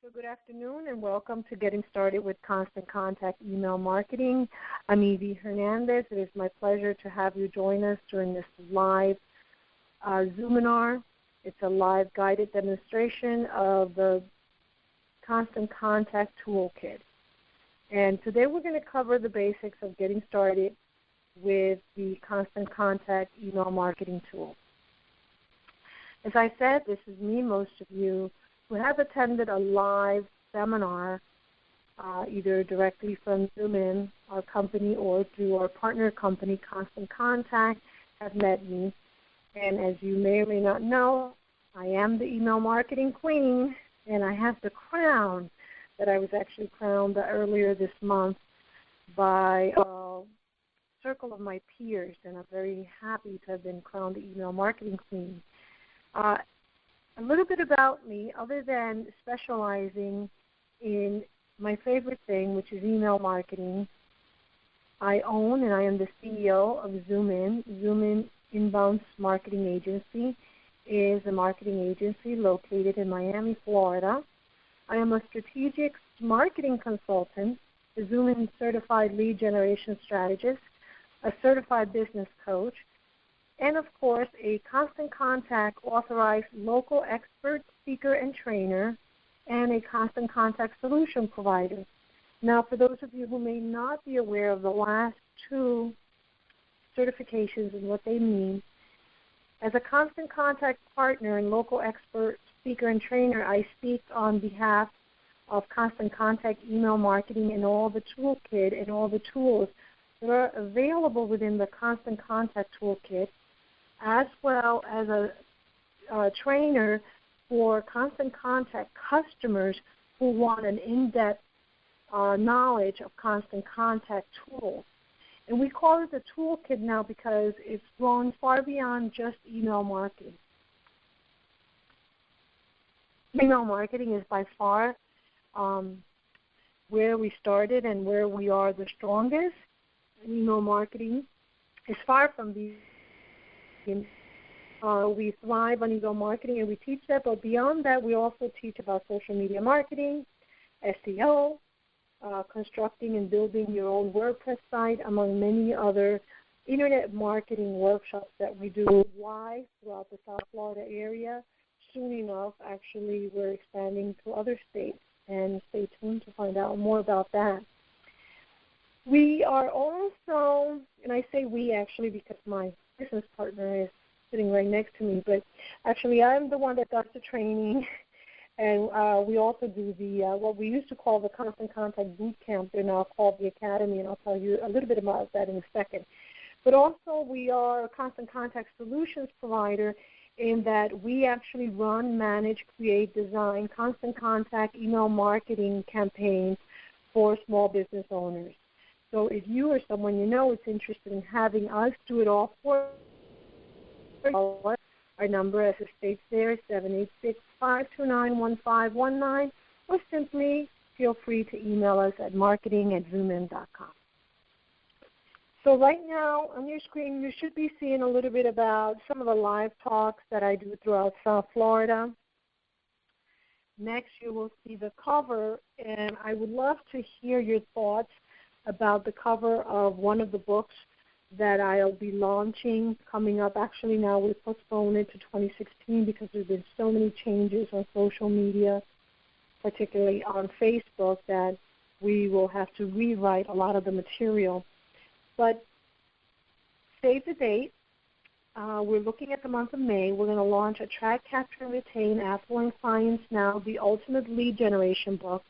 So good afternoon and welcome to Getting Started with Constant Contact Email Marketing. I'm Evie Hernandez. It is my pleasure to have you join us during this live Zoominar. It's a live guided demonstration of the Constant Contact Toolkit. And today we're going to cover the basics of getting started with the Constant Contact Email Marketing tool. As I said, this is me. Most of you who have attended a live seminar, either directly from XoomIM, our company, or through our partner company, Constant Contact, have met me. And as you may or may not know, I am the email marketing queen, and I have the crown that I was actually crowned earlier this month by a circle of my peers, and I'm very happy to have been crowned the email marketing queen. A little bit about me, other than specializing in my favorite thing, which is email marketing. I own and I am the CEO of XoomIM. XoomIM Inbound Marketing Agency is a marketing agency located in Miami, Florida. I am a strategic marketing consultant, a XoomIM certified lead generation strategist, a certified business coach, and, of course, a Constant Contact authorized local expert, speaker, and trainer, and a Constant Contact solution provider. Now, for those of you who may not be aware of the last two certifications and what they mean, as a Constant Contact partner and local expert, speaker, and trainer, I speak on behalf of Constant Contact email marketing and all the toolkit and all the tools that are available within the Constant Contact toolkit, as well as a trainer for Constant Contact customers who want an in-depth knowledge of Constant Contact tools. And we call it the toolkit now because it's grown far beyond just email marketing. Email marketing is by far where we started and where we are the strongest. Email marketing is far from being we thrive on email marketing, and we teach that, but beyond that, we also teach about social media marketing, SEO, constructing and building your own WordPress site, among many other internet marketing workshops that we do live throughout the South Florida area. Soon enough, actually, we're expanding to other states, and stay tuned to find out more about that. We are also, and I say we actually because my business partner is sitting right next to me, but actually I'm the one that does the training, and we also do the what we used to call the Constant Contact Boot Camp. They're now called the Academy, and I'll tell you a little bit about that in a second. But also we are a Constant Contact solutions provider in that we actually run, manage, create, design Constant Contact email marketing campaigns for small business owners. So if you or someone you know is interested in having us do it all for you, our number, as it states there, is 786-529-1519, or simply feel free to email us at marketing@zoomim.com. So right now on your screen you should be seeing a little bit about some of the live talks that I do throughout South Florida. Next you will see the cover, and I would love to hear your thoughts about the cover of one of the books that I'll be launching coming up. Actually, now we postponed it to 2016 because there's been so many changes on social media, particularly on Facebook, that we will have to rewrite a lot of the material. But save the date. We're looking at the month of May. We're going to launch Attract, Capture, and Retain Affluent Clients Now, the Ultimate Lead Generation book.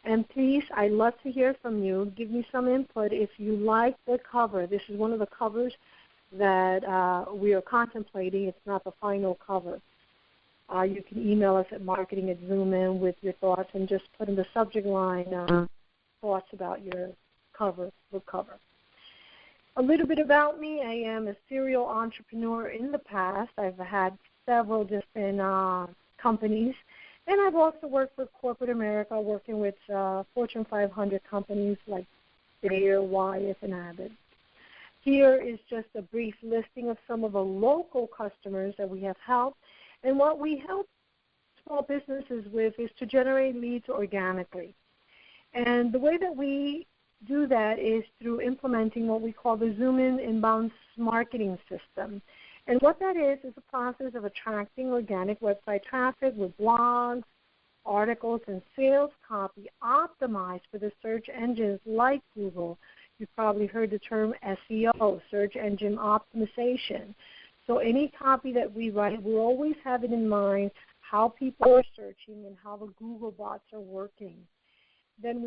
And please, I'd love to hear from you. Give me some input if you like the cover. This is one of the covers that we are contemplating. It's not the final cover. You can email us at marketing@zoomim with your thoughts and just put in the subject line thoughts about your cover, book cover. A little bit about me. I am a serial entrepreneur in the past. I've had several different companies. And I've also worked for corporate America, working with Fortune 500 companies like Bayer, Wyeth, and Abbott. Here is just a brief listing of some of the local customers that we have helped and what we help small businesses with is to generate leads organically. And the way that we do that is through implementing what we call the XoomIM inbound marketing system. And what that is a process of attracting organic website traffic with blogs, articles, and sales copy optimized for the search engines like Google. You've probably heard the term SEO, search engine optimization. So any copy that we write, we'll always have it in mind how people are searching and how the Google bots are working. Then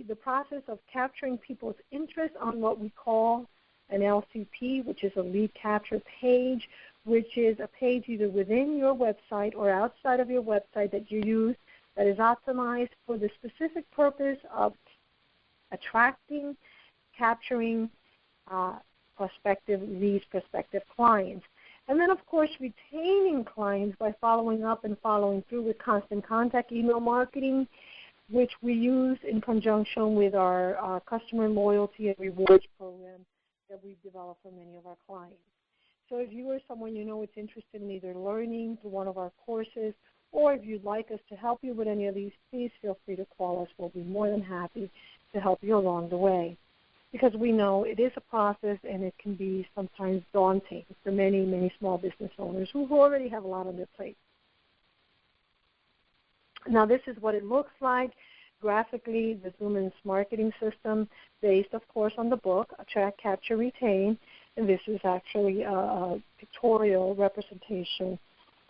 the process of capturing people's interest on what we call an LCP, which is a lead capture page, which is a page either within your website or outside of your website that you use that is optimized for the specific purpose of attracting, capturing prospective leads, prospective clients. And then, of course, retaining clients by following up and following through with constant contact email marketing, which we use in conjunction with our customer loyalty and rewards program that we've developed for many of our clients. So if you or someone you know is interested in either learning through one of our courses, or if you'd like us to help you with any of these, please feel free to call us. We'll be more than happy to help you along the way, because we know it is a process and it can be sometimes daunting for many, many small business owners who already have a lot on their plate. Now, this is what it looks like graphically, the XoomIM marketing system, based, of course, on the book, Attract, Capture, Retain. And this is actually a pictorial representation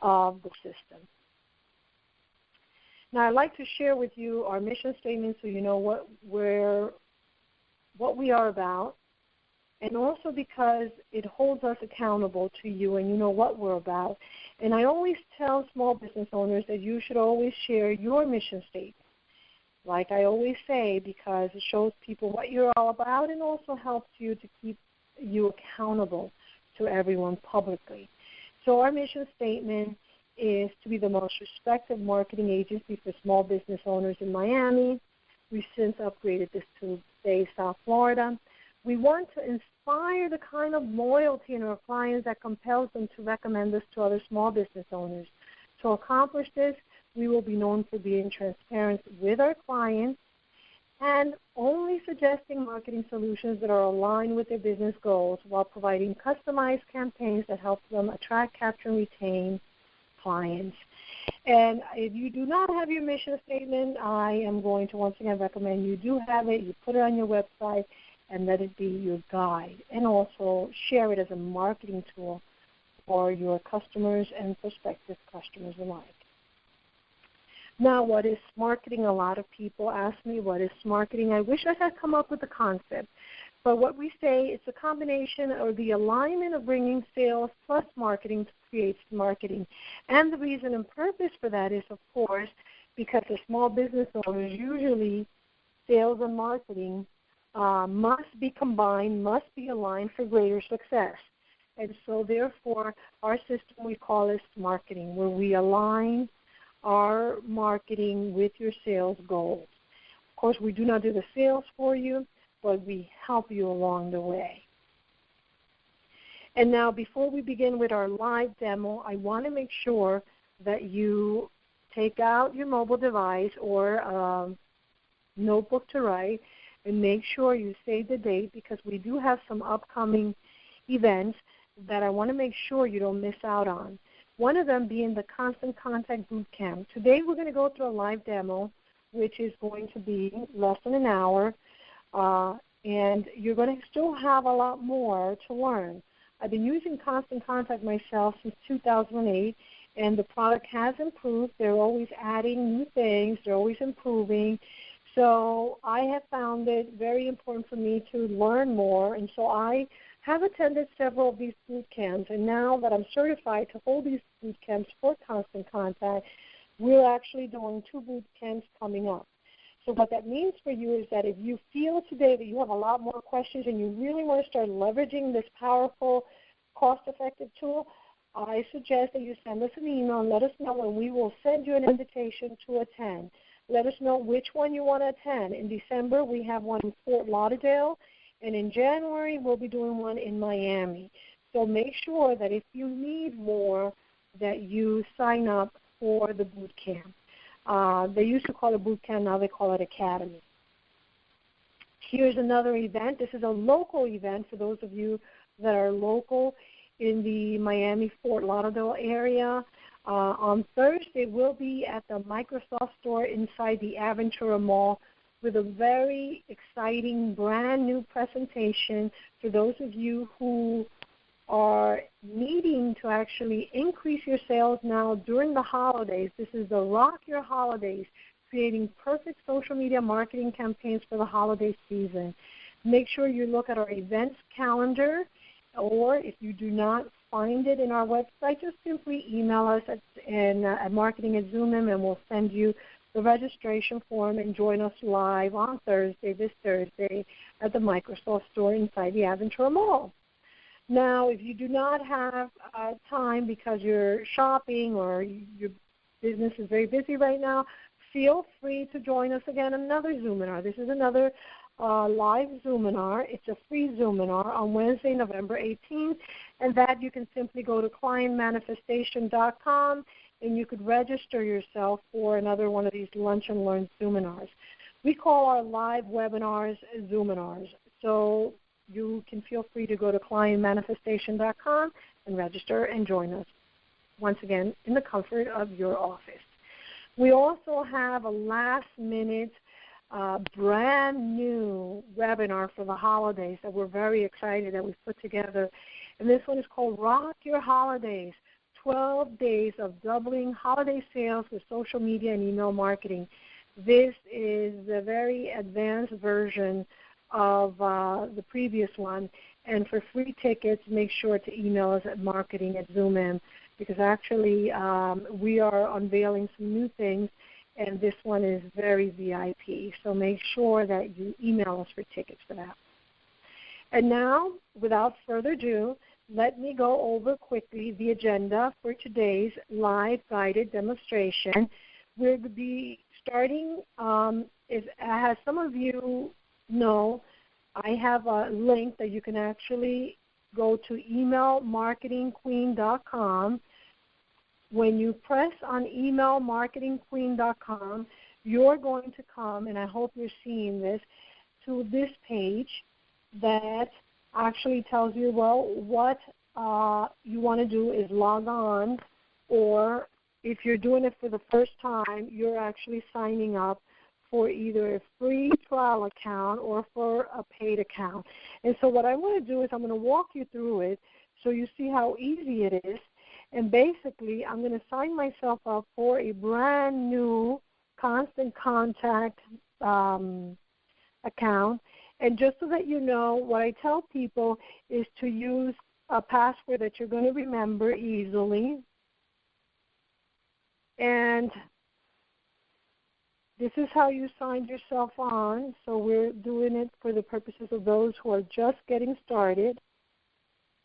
of the system. Now, I'd like to share with you our mission statement so you know what we are about, and also because it holds us accountable to you and you know what we're about. And I always tell small business owners that you should always share your mission statement, like I always say, because it shows people what you're all about and also helps you to keep you accountable to everyone publicly. So our mission statement is to be the most respected marketing agency for small business owners in Miami. We've since upgraded this to say South Florida. We want to inspire the kind of loyalty in our clients that compels them to recommend us to other small business owners. To accomplish this, we will be known for being transparent with our clients and only suggesting marketing solutions that are aligned with their business goals while providing customized campaigns that help them attract, capture, and retain clients. And if you do not have your mission statement, I am going to once again recommend you do have it. You put it on your website and let it be your guide. And also share it as a marketing tool for your customers and prospective customers alike. Now, what is SMarketing? A lot of people ask me, what is SMarketing? I wish I had come up with the concept. But what we say, it's a combination or the alignment of bringing sales plus marketing to create marketing. And the reason and purpose for that is, of course, because as small business owners, usually sales and marketing must be combined, must be aligned for greater success. And so, therefore, our system, we call it SMarketing, where we align our marketing with your sales goals. Of course, we do not do the sales for you, but we help you along the way. And now, before we begin with our live demo, I want to make sure that you take out your mobile device or notebook to write and make sure you save the date, because we do have some upcoming events that I want to make sure you don't miss out on. One of them being the Constant Contact Bootcamp. Today we're going to go through a live demo, which is going to be less than an hour, and you're going to still have a lot more to learn. I've been using Constant Contact myself since 2008, and the product has improved. They're always adding new things. They're always improving. So I have found it very important for me to learn more, and so I have attended several of these boot camps, and now that I'm certified to hold these boot camps for Constant Contact, we're actually doing 2 boot camps coming up. So what that means for you is that if you feel today that you have a lot more questions and you really want to start leveraging this powerful, cost-effective tool, I suggest that you send us an email and let us know, and we will send you an invitation to attend. Let us know which one you want to attend. In December, we have one in Fort Lauderdale, and in January, we'll be doing one in Miami. So make sure that if you need more, that you sign up for the boot camp. They used to call it boot camp, now they call it academy. Here's another event. This is a local event for those of you that are local in the Miami-Fort Lauderdale area. On Thursday, we'll be at the Microsoft store inside the Aventura Mall with a very exciting brand new presentation for those of you who are needing to actually increase your sales now during the holidays. This is the Rock Your Holidays, creating perfect social media marketing campaigns for the holiday season. Make sure you look at our events calendar, or if you do not find it in our website, just simply email us at marketing@XoomIM, and we'll send you the registration form and join us live on Thursday, this Thursday, at the Microsoft store inside the Aventura Mall. Now, if you do not have time because you're shopping or your business is very busy right now, feel free to join us again on another Zoominar. This is another live Zoominar. It's a free Zoominar on Wednesday, November 18th, and that you can simply go to clientmanifestation.com and you could register yourself for another one of these Lunch and Learn Zoominars. We call our live webinars Zoominars, so you can feel free to go to clientmanifestation.com and register and join us, once again, in the comfort of your office. We also have a last-minute, brand new webinar for the holidays that we're very excited that we've put together. And this one is called Rock Your Holidays, 12 Days of Doubling Holiday Sales with Social Media and Email Marketing. This is a very advanced version of the previous one. And for free tickets, make sure to email us at marketing@XoomIM, because actually we are unveiling some new things, and this one is very VIP. So make sure that you email us for tickets for that. And now, without further ado, let me go over quickly the agenda for today's live guided demonstration. We'll be starting, as some of you know, I have a link that you can actually go to emailmarketingqueen.com. When you press on emailmarketingqueen.com, you're going to come, and I hope you're seeing this, to this page that actually tells you, well, what you want to do is log on, or if you're doing it for the first time, you're actually signing up for either a free trial account or for a paid account. And so what I'm going to do is I'm going to walk you through it so you see how easy it is. And basically, I'm going to sign myself up for a brand new Constant Contact account. And just so that you know, what I tell people is to use a password that you're going to remember easily. And this is how you signed yourself on. So we're doing it for the purposes of those who are just getting started.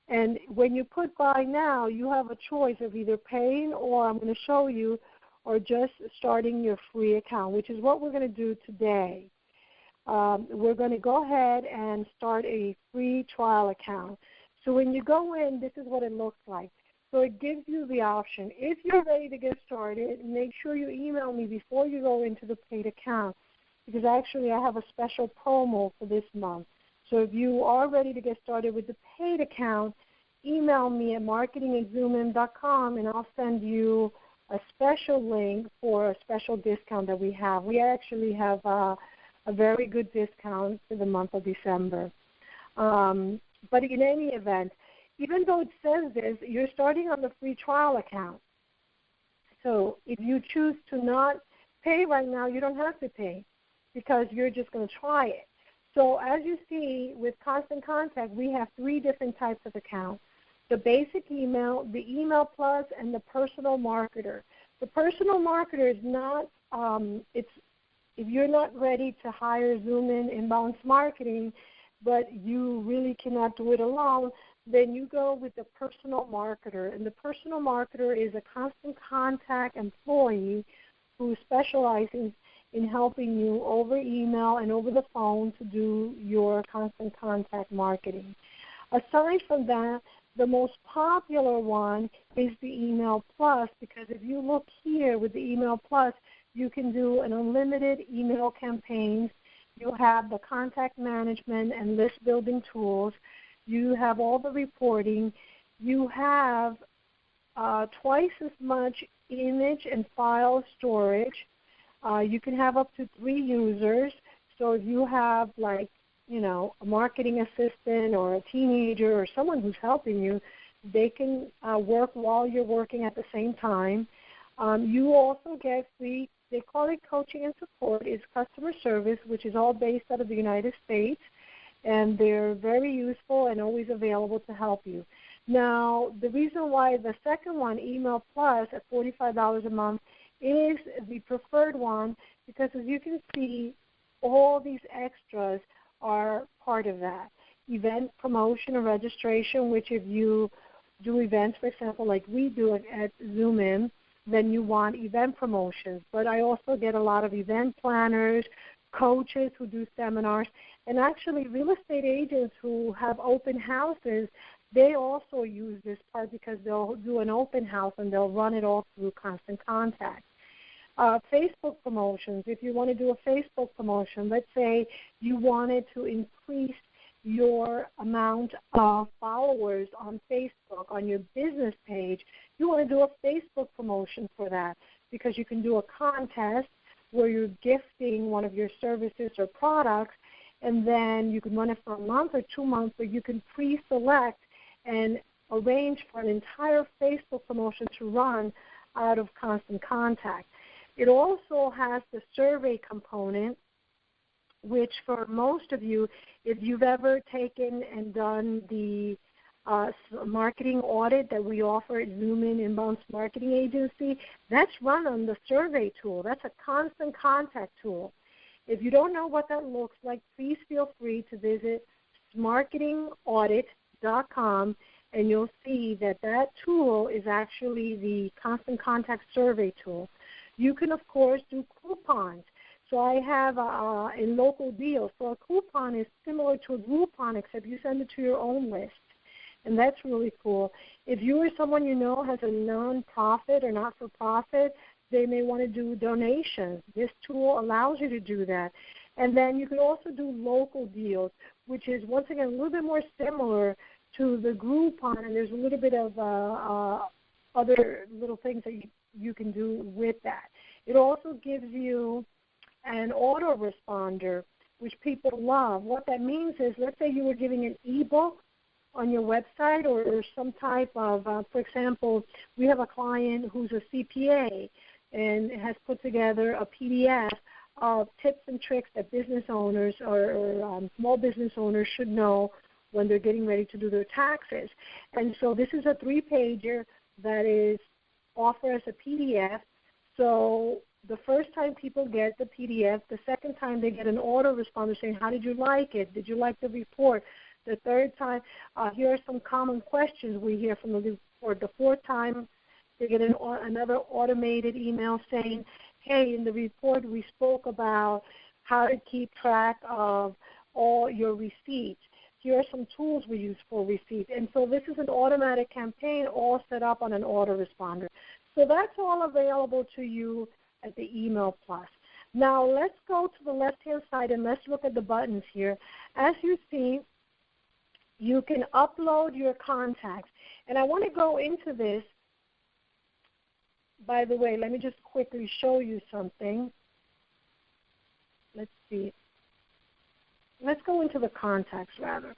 And when you put buy now, you have a choice of either paying, or I'm going to show you, or just starting your free account, which is what we're going to do today. We're going to go ahead and start a free trial account. So when you go in, this is what it looks like. So it gives you the option. If you're ready to get started, make sure you email me before you go into the paid account, because actually I have a special promo for this month. So if you are ready to get started with the paid account, email me at marketing@XoomIM.com, and I'll send you a special link for a special discount that we have. We actually have a very good discount for the month of December. But in any event, even though it says this, you're starting on the free trial account. So if you choose to not pay right now, you don't have to pay, because you're just going to try it. So as you see, with Constant Contact, we have 3 different types of accounts: the basic email, the email plus, and the personal marketer. The personal marketer is not, if you're not ready to hire ZoomIn inbound marketing, but you really cannot do it alone, then you go with the personal marketer. And the personal marketer is a Constant Contact employee who specializes in helping you over email and over the phone to do your Constant Contact marketing. Aside from that, The most popular one is the Email Plus, because if you look here with the Email Plus, you can do an unlimited email campaigns. You have the contact management and list building tools. You have all the reporting. You have twice as much image and file storage. You can have up to 3 users. So if you have, like, a marketing assistant or a teenager or someone who's helping you, they can work while you're working at the same time. You also get free, they call it coaching and support. It's customer service, which is all based out of the United States, and they're very useful and always available to help you. Now, the reason why the second one, Email Plus, at $45 a month, is the preferred one, because as you can see, all these extras are part of that. Event promotion and registration, which if you do events, for example, like we do at XoomIM, then you want event promotions. But I also get a lot of event planners, coaches who do seminars, and actually real estate agents who have open houses, they also use this part because they'll do an open house and they'll run it all through Constant Contact. Facebook promotions, if you want to do a Facebook promotion, let's say you wanted to increase your amount of followers on Facebook, on your business page, you want to do a Facebook promotion for that, because you can do a contest where you're gifting one of your services or products, and then you can run it for a month or 2 months, but you can pre-select and arrange for an entire Facebook promotion to run out of Constant Contact. It also has the survey component, which for most of you, if you've ever taken and done the marketing audit that we offer at XoomIM Inbound Marketing Agency, that's run on the survey tool. That's a Constant Contact tool. If you don't know what that looks like, please feel free to visit SMarketingaudit.com, and you'll see that that tool is actually the Constant Contact survey tool. You can, of course, do coupons. So I have a local deal. So a coupon is similar to a Groupon, except you send it to your own list, and that's really cool. If you or someone you know has a non-profit or not-for-profit, they may want to do donations. This tool allows you to do that. And then you can also do local deals, which is, once again, a little bit more similar to the Groupon, and there's a little bit of other little things that you can do with that. It also gives you an autoresponder, which people love. What that means is, let's say you were giving an ebook on your website or some type of, for example, we have a client who's a CPA and has put together a PDF of tips and tricks that business owners or small business owners should know when they're getting ready to do their taxes. And so this is a 3-pager that is offered as a PDF. So the first time people get the PDF, the second time they get an autoresponder saying, how did you like it? Did you like the report? The third time, here are some common questions we hear from the report. The fourth time, they get another automated email saying, hey, in the report we spoke about how to keep track of all your receipts. Here are some tools we use for receipts. And so this is an automatic campaign all set up on an autoresponder. So that's all available to you at the Email Plus. Now let's go to the left-hand side and let's look at the buttons here. As you see, you can upload your contacts. And I want to go into this. By the way, let me just quickly show you something. Let's see. Let's go into the contacts rather.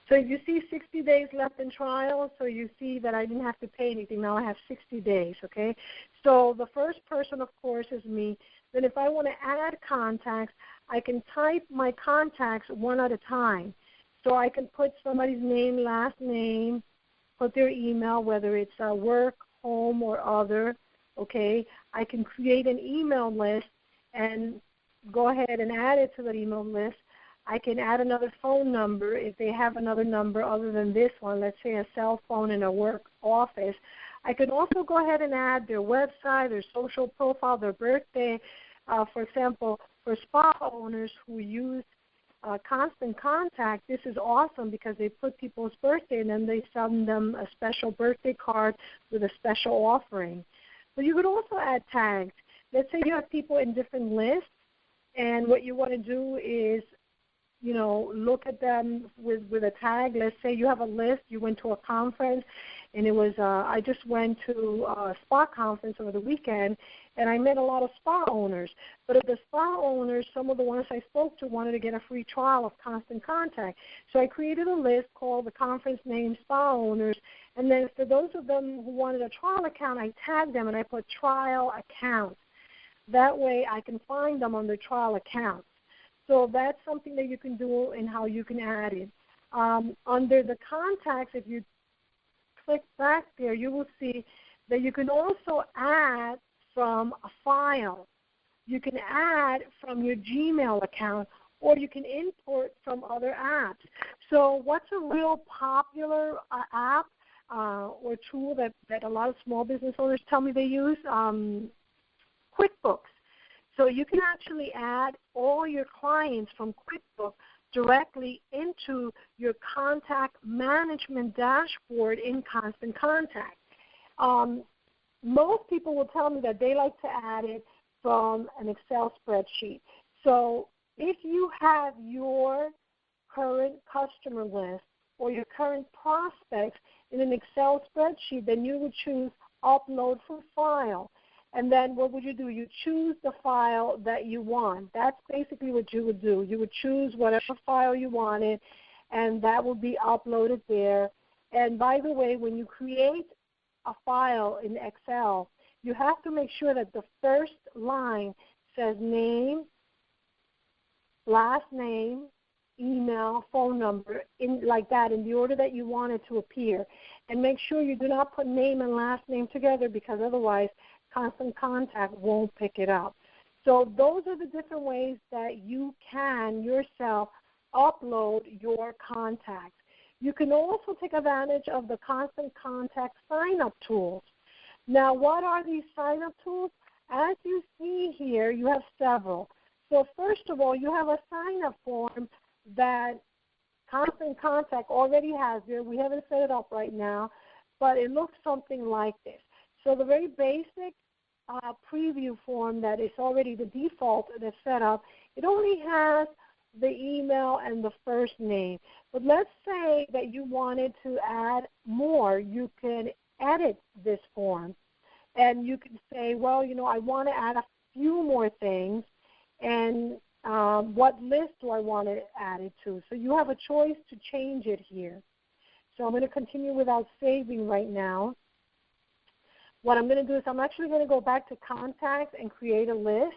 So you see 60 days left in trial, so you see that I didn't have to pay anything. Now I have 60 days, okay? So the first person, of course, is me. Then if I want to add contacts, I can type my contacts one at a time. So I can put somebody's name, last name, put their email, whether it's work, home, or other, okay? I can create an email list and go ahead and add it to that email list. I can add another phone number if they have another number other than this one, let's say a cell phone in a work office. I can also go ahead and add their website, their social profile, their birthday. For example, for spa owners who use Constant Contact, this is awesome because they put people's birthday and then they send them a special birthday card with a special offering. But you could also add tags. Let's say you have people in different lists, and what you want to do is, you know, look at them with a tag. Let's say you have a list, you went to a conference, and it was, I just went to a spa conference over the weekend, and I met a lot of spa owners. But of the spa owners, some of the ones I spoke to wanted to get a free trial of Constant Contact. So I created a list called the conference name Spa Owners, and then for those of them who wanted a trial account, I tagged them and I put trial account. That way I can find them on the trial account. So that's something that you can do and how you can add it. Under the contacts, if you click back there, you will see that you can also add from a file. You can add from your Gmail account, or you can import from other apps. So what's a real popular app or tool that a lot of small business owners tell me they use? QuickBooks. So you can actually add all your clients from QuickBooks directly into your contact management dashboard in Constant Contact. Most people will tell me that they like to add it from an Excel spreadsheet. So if you have your current customer list or your current prospects in an Excel spreadsheet, then you would choose Upload from File. And then what would you do? You choose the file that you want. That's basically what you would do. You would choose whatever file you wanted, and that will be uploaded there. And by the way, when you create a file in Excel, you have to make sure that the first line says name, last name, email, phone number, like that, in the order that you want it to appear. And make sure you do not put name and last name together, because otherwise Constant Contact won't pick it up. So those are the different ways that you can yourself upload your contacts. You can also take advantage of the Constant Contact sign-up tools. Now, what are these sign-up tools? As you see here, you have several. So first of all, you have a sign-up form that Constant Contact already has there. We haven't set it up right now, but it looks something like this. So the very basic preview form that is already the default that's set up, it only has the email and the first name. But let's say that you wanted to add more. You can edit this form, and you can say, well, you know, I want to add a few more things, and what list do I want to add it to? So you have a choice to change it here. So I'm going to continue without saving right now. What I'm going to do is I'm actually going to go back to Contacts and create a list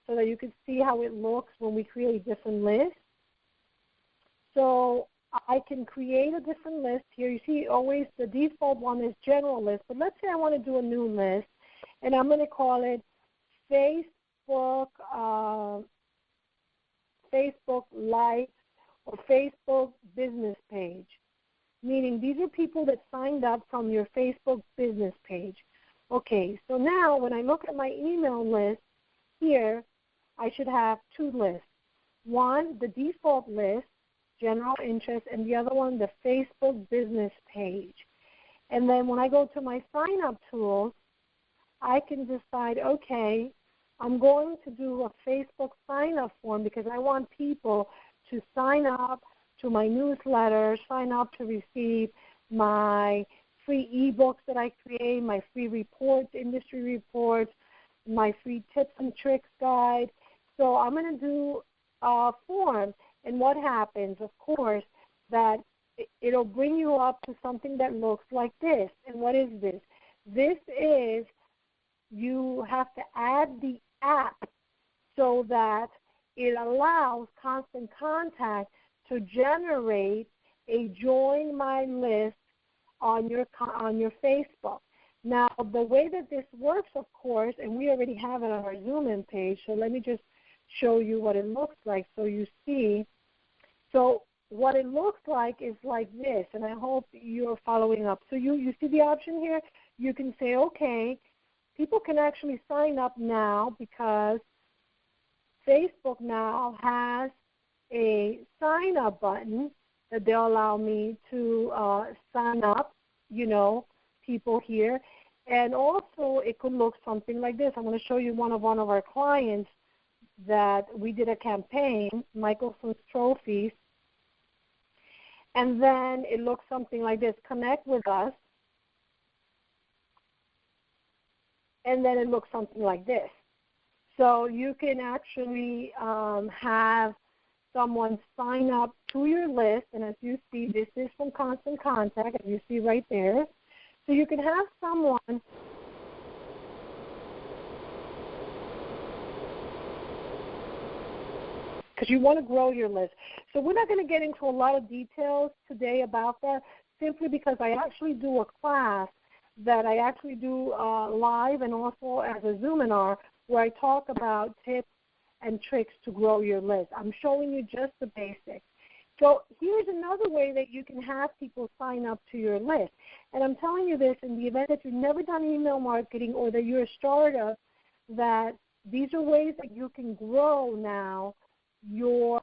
so that you can see how it looks when we create different lists. So I can create a different list here. You see always the default one is general list, but let's say I want to do a new list, and I'm going to call it Facebook Live or Facebook Business Page, meaning these are people that signed up from your Facebook business page. Okay, so now when I look at my email list here, I should have two lists. One, the default list, general interest, and the other one, the Facebook business page. And then when I go to my sign-up tools, I can decide, okay, I'm going to do a Facebook sign-up form because I want people to sign up to my newsletter, sign up to receive my free ebooks that I create, my free reports, industry reports, my free tips and tricks guide. So I'm going to do a form. And what happens, of course, that it'll bring you up to something that looks like this. And what is this? This is, you have to add the app so that it allows Constant Contact to generate a join my list on your Facebook. Now, the way that this works, of course, and we already have it on our XoomIM page, so let me just show you what it looks like so you see. So what it looks like is like this, and I hope you're following up. So you see the option here? You can say, okay, people can actually sign up now because Facebook now has a sign-up button that they'll allow me to sign up, people here. And also it could look something like this. I'm going to show you one of our clients that we did a campaign, Michelson's Trophies. And then it looks something like this, connect with us. And then it looks something like this. So you can actually have someone sign up to your list. And as you see, this is from Constant Contact, as you see right there. So you can have someone because you want to grow your list. So we're not going to get into a lot of details today about that, simply because I actually do a class that I actually do live and also as a Zoominar where I talk about tips and tricks to grow your list. I'm showing you just the basics. So here's another way that you can have people sign up to your list. And I'm telling you this in the event that you've never done email marketing or that you're a startup, that these are ways that you can grow now your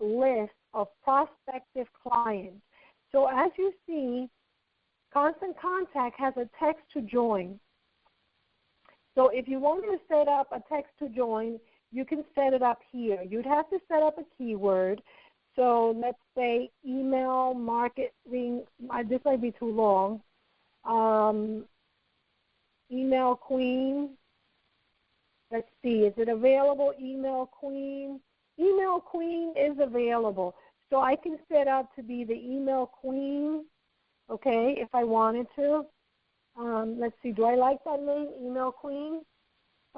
list of prospective clients. So as you see, Constant Contact has a text to join. So if you want to set up a text to join, you can set it up here. You'd have to set up a keyword. So let's say email marketing. This might be too long. Email queen. Let's see. Is it available? Email queen. Email queen is available. So I can set up to be the email queen, okay, if I wanted to. Let's see. Do I like that name, email queen?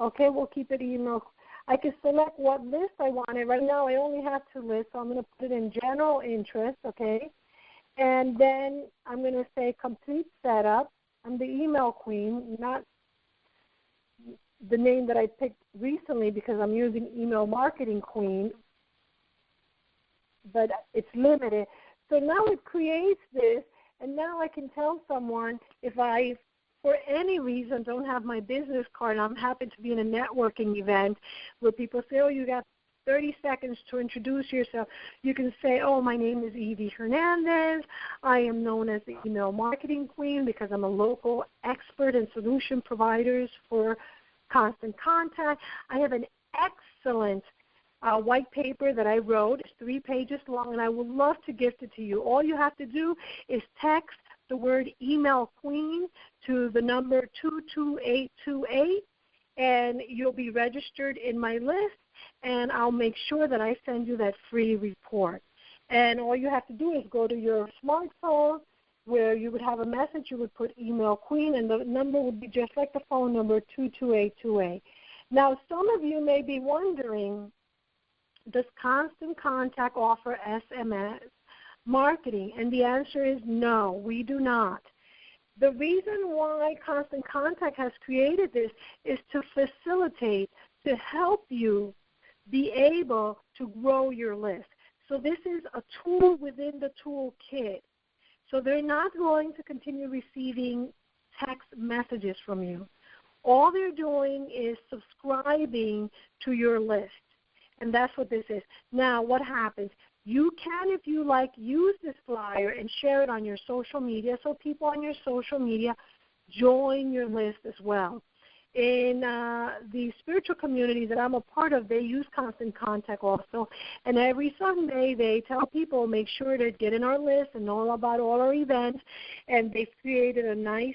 Okay, we'll keep it email. I can select what list I wanted. Right now I only have 2 lists, so I'm going to put it in general interest, okay? And then I'm going to say complete setup. I'm the email queen, not the name that I picked recently because I'm using email marketing queen, but it's limited. So now it creates this, and now I can tell someone if I, for any reason, don't have my business card, I'm happy to be in a networking event where people say, oh, you got 30 seconds to introduce yourself. You can say, oh, my name is Evie Hernandez. I am known as the email marketing queen because I'm a local expert in solution providers for Constant Contact. I have an excellent white paper that I wrote. It's 3 pages long, and I would love to gift it to you. All you have to do is text the word email queen to the number 22828, and you'll be registered in my list, and I'll make sure that I send you that free report. And all you have to do is go to your smartphone where you would have a message, you would put email queen, and the number would be just like the phone number, 22828. Now, some of you may be wondering, does Constant Contact offer SMS marketing? And the answer is no, we do not. The reason why Constant Contact has created this is to facilitate, to help you be able to grow your list. So this is a tool within the toolkit. So they're not going to continue receiving text messages from you. All they're doing is subscribing to your list. And that's what this is. Now, what happens? You can, if you like, use this flyer and share it on your social media so people on your social media join your list as well. In the spiritual communities that I'm a part of, they use Constant Contact also. And every Sunday they tell people, make sure to get in our list and know about all our events. And they've created a nice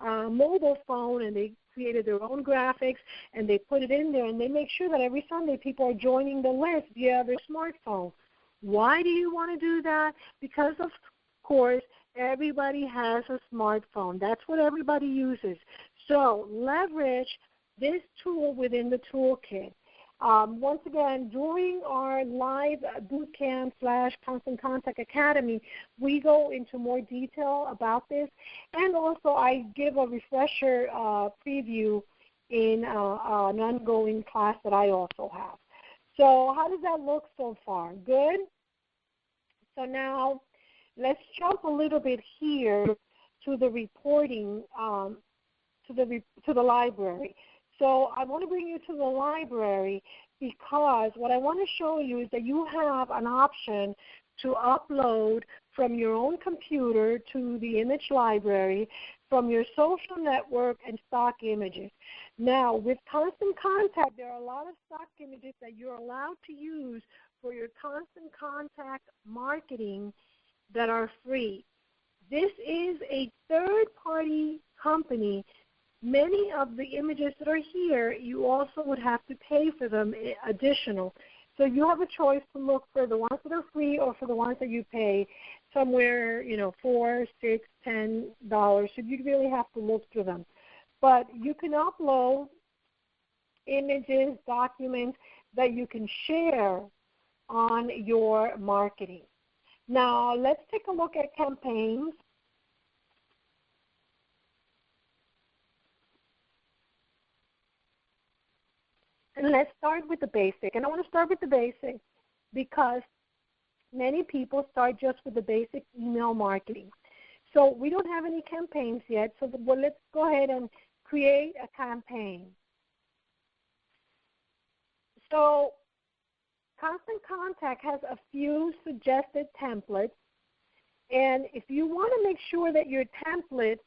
mobile phone, and they created their own graphics, and they put it in there, and they make sure that every Sunday people are joining the list via their smartphone. Why do you want to do that? Because, of course, everybody has a smartphone. That's what everybody uses. So leverage this tool within the toolkit. Once again, during our live bootcamp / Constant Contact Academy, we go into more detail about this, and also I give a refresher preview in an ongoing class that I also have. So how does that look so far? Good? So now let's jump a little bit here to the reporting, to the library. So I want to bring you to the library because what I want to show you is that you have an option to upload from your own computer to the image library from your social network and stock images. Now, with Constant Contact, there are a lot of stock images that you're allowed to use for your Constant Contact marketing that are free. This is a third-party company. Many of the images that are here, you also would have to pay for them additional. So you have a choice to look for the ones that are free or for the ones that you pay somewhere, $4, $6, $10. So you really have to look through them. But you can upload images, documents that you can share on your marketing. Now, let's take a look at campaigns. And let's start with the basic. And I want to start with the basic because many people start just with the basic email marketing. So we don't have any campaigns yet, so let's go ahead and create a campaign. So Constant Contact has a few suggested templates, and if you want to make sure that your template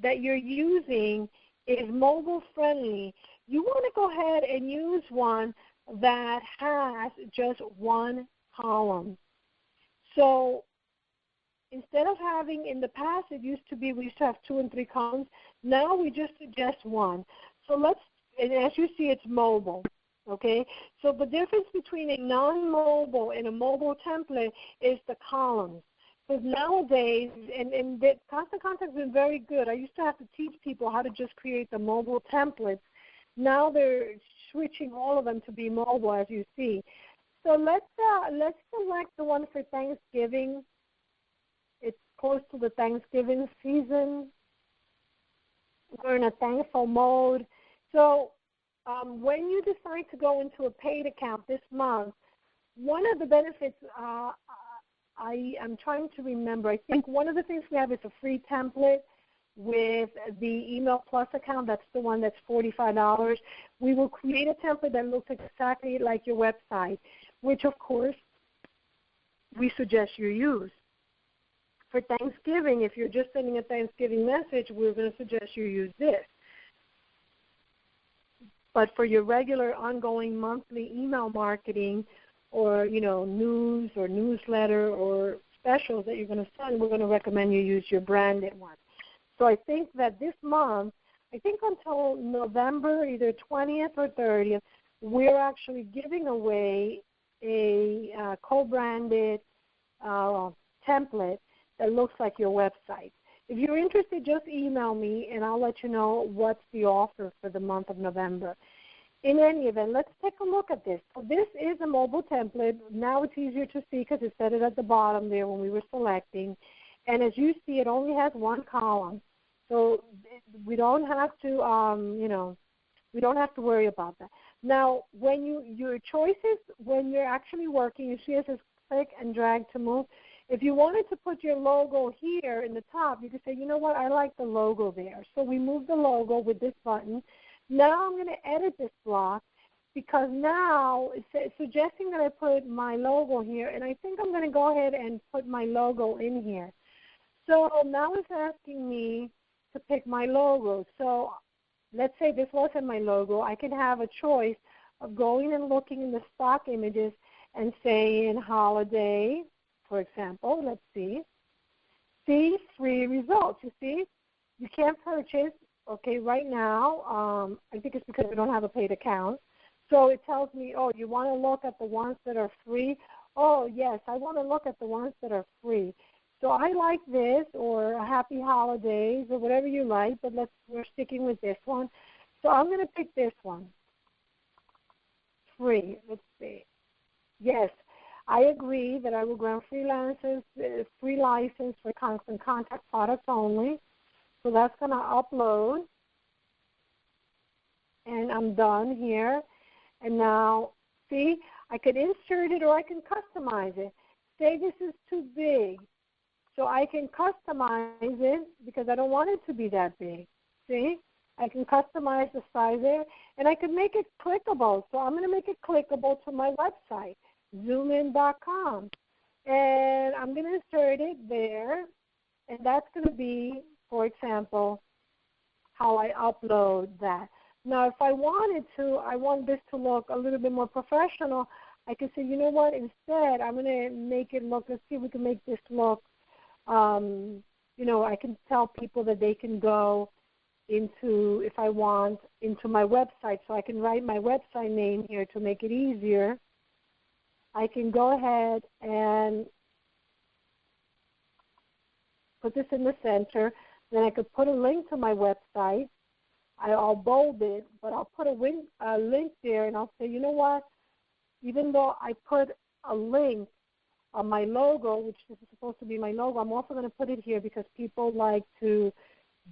that you're using is mobile friendly, you want to go ahead and use one that has just one column. So instead of having, in the past it used to be we used to have 2 and 3 columns, now we just suggest one. So and as you see, it's mobile. Okay, so the difference between a non-mobile and a mobile template is the columns. Because nowadays, and Constant Contact has been very good. I used to have to teach people how to just create the mobile templates. Now they're switching all of them to be mobile, as you see. So let's select the one for Thanksgiving. It's close to the Thanksgiving season. We're in a thankful mode. So when you decide to go into a paid account this month, one of the benefits, I'm trying to remember, I think one of the things we have is a free template with the Email Plus account. That's the one that's $45. We will create a template that looks exactly like your website, which, of course, we suggest you use. For Thanksgiving, if you're just sending a Thanksgiving message, we're going to suggest you use this. But for your regular ongoing monthly email marketing or, news or newsletter or specials that you're going to send, we're going to recommend you use your branded one. So I think that this month, until November, either 20th or 30th, we're actually giving away a co-branded template that looks like your website. If you're interested, just email me, and I'll let you know what's the offer for the month of November. In any event, let's take a look at this. So this is a mobile template. Now it's easier to see because it said it at the bottom there when we were selecting. And as you see, it only has one column. So we don't have to, we don't have to worry about that. Now, when your choices, when you're actually working, you see it says click and drag to move. If you wanted to put your logo here in the top, you could say, you know what, I like the logo there. So we move the logo with this button. Now I'm going to edit this block because now it's suggesting that I put my logo here, and I think I'm going to go ahead and put my logo in here. So now it's asking me to pick my logo. So let's say this wasn't my logo. I can have a choice of going and looking in the stock images and saying holiday, for example. Let's see. See free results. You see, you can't purchase. Okay, right now, I think it's because we don't have a paid account. So it tells me, oh, you want to look at the ones that are free? Oh, yes, I want to look at the ones that are free. So I like this, or happy holidays, or whatever you like, but we're sticking with this one. So I'm going to pick this one. Free. Let's see. Yes, I agree that I will grant freelancers free license for Constant Contact products only. So that's going to upload, and I'm done here. And now, see, I could insert it or I can customize it. Say this is too big, so I can customize it because I don't want it to be that big. See, I can customize the size there, and I can make it clickable. So I'm going to make it clickable to my website, XoomIM.com. And I'm going to insert it there, and that's going to be, for example, how I upload that. Now, if I wanted to, I want this to look a little bit more professional, I can say, you know what, instead I'm going to make it look, let's see if we can make this look, you know, I can tell people that they can go into, if I want, into my website. So I can write my website name here to make it easier. I can go ahead and put this in the center. Then I could put a link to my website. I'll bold it, but I'll put a link there, and I'll say, you know what, even though I put a link on my logo, which this is supposed to be my logo, I'm also going to put it here because people like to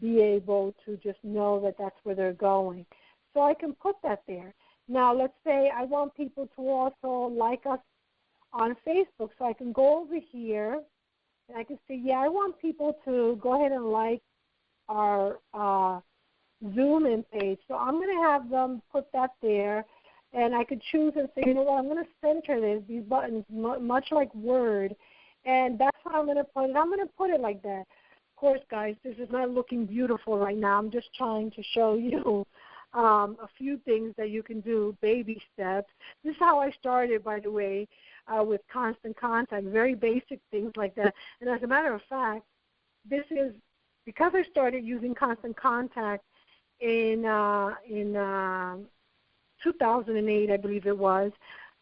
be able to just know that that's where they're going. So I can put that there. Now, let's say I want people to also like us on Facebook, so I can go over here, and I can say, yeah, I want people to go ahead and like our XoomIM page. So I'm going to have them put that there, and I could choose and say, you know what, I'm going to center these buttons much like Word, and that's how I'm going to put it. I'm going to put it like that. Of course, guys, this is not looking beautiful right now. I'm just trying to show you a few things that you can do, baby steps. This is how I started, by the way, with Constant Contact, very basic things like that. And as a matter of fact, this is because I started using Constant Contact in 2008, I believe it was.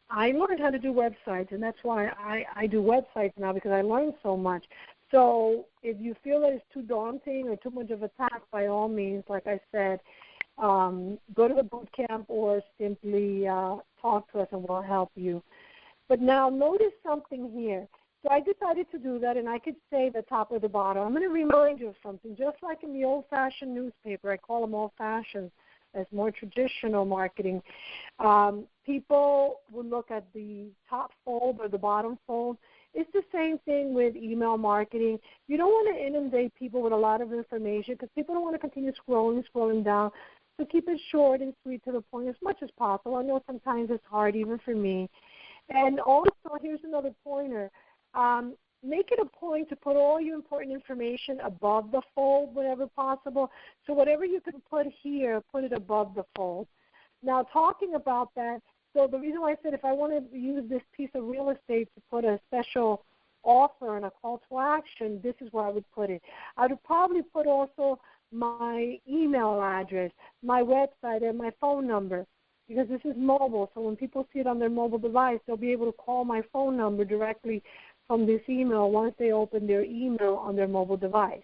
I learned how to do websites, and that's why I do websites now, because I learned so much. So if you feel that it's too daunting or too much of a task, by all means, like I said, go to the boot camp or simply talk to us and we'll help you. But now notice something here. So I decided to do that, and I could say the top or the bottom. I'm going to remind you of something. Just like in the old-fashioned newspaper, I call them old-fashioned, as more traditional marketing. People would look at the top fold or the bottom fold. It's the same thing with email marketing. You don't want to inundate people with a lot of information because people don't want to continue scrolling down. So keep it short and sweet to the point as much as possible. I know sometimes it's hard even for me. And also, here's another pointer. Make it a point to put all your important information above the fold whenever possible. So whatever you can put here, put it above the fold. Now, talking about that, so the reason why I said if I want to use this piece of real estate to put a special offer and a call to action, this is where I would put it. I would probably put also my email address, my website, and my phone number, because this is mobile. So when people see it on their mobile device, they'll be able to call my phone number directly from this email once they open their email on their mobile device.